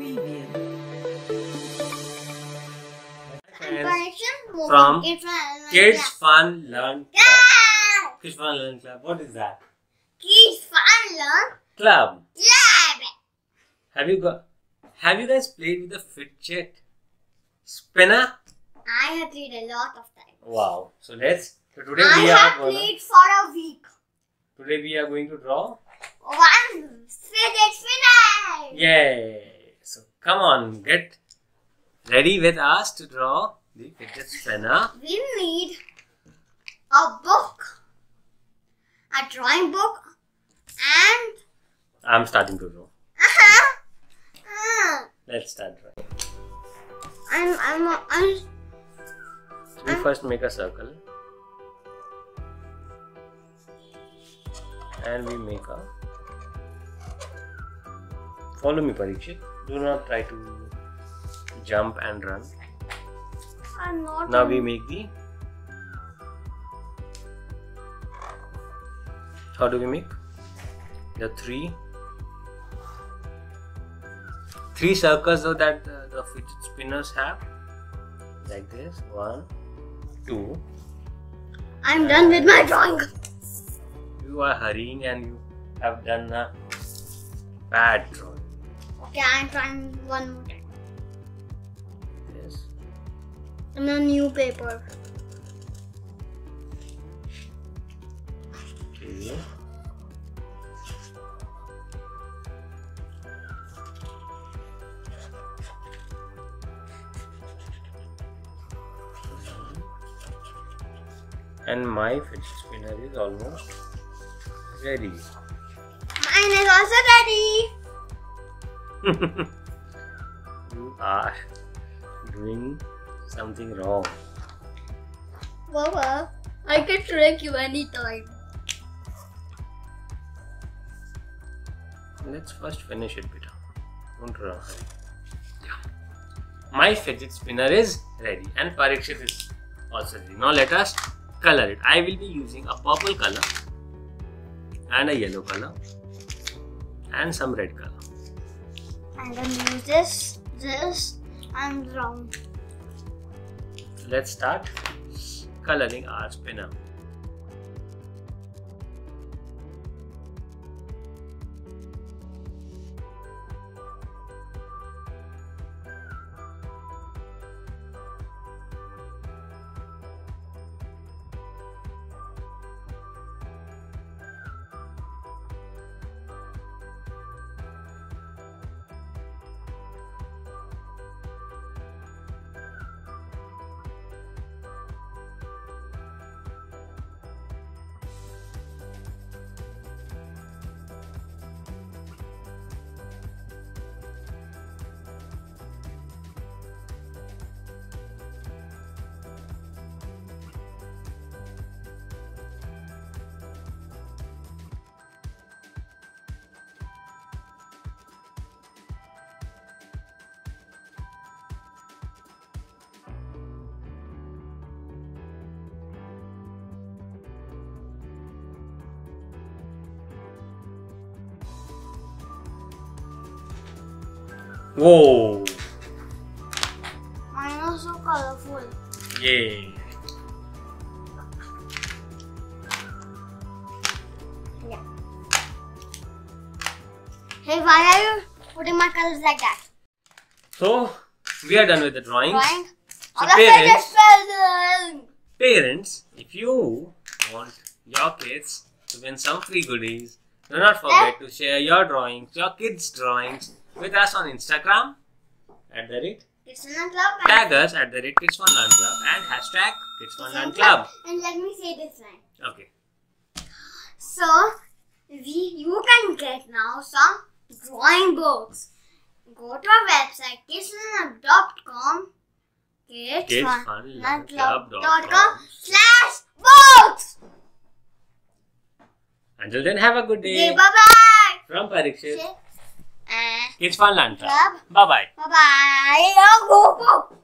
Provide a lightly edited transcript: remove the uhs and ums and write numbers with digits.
preview. From Kids Fun Learn Club. Kids Fun Learn Club. What is that? Kids Fun Learn Club. Club. Have you guys played with the Fidget Spinner? I have played a lot of times. Wow. So today I have played for a week. Today we are going to draw one fidget spinner. Yay! So come on, get ready with us to draw the fidget spinner. We need a book, a drawing book, and I'm starting to draw. Let's start drawing. We first make a circle and we make a. Follow me, Parikshit. Do not try to jump and run. I'm not. Now we make the. How do we make? The three circles so that the fidget spinners have. Like this. 1, 2. I'm done with my drawing. You are hurrying and you have done a bad drawing. Okay, I'm trying one more time. Yes. And a new paper. Okay. And my fidget spinner is almost ready. Mine is also ready. You are doing something wrong. Baba, I can trick you anytime. Let's first finish it, beta. Don't run. Yeah. My fidget spinner is ready and Parikshit is also ready. Now let us color it. I will be using a purple color and a yellow color and some red color. I'm gonna use this and round. Let's start coloring our spinner. Whoa! Mine is so colorful. Yay! Yeah. Hey, why are you putting my colors like that? So, we are done with the drawings. Drawing? So parents, if you want your kids to win some free goodies, do not forget to share your drawings, your kids' drawings, with us on Instagram @KidsFunLearnClub, tag us @KidsFunLearnClub and hashtag KidsFunLearnClub. And let me say this line. Okay. So, you can get now some drawing books. Go to our website kidsfunlearn.com, kidsfunlearnclub.com/books. Until then, have a good day. Okay, bye-bye. From Parikshit. And Kids Fun Learn Club. Bye bye. bye-bye. Go, go.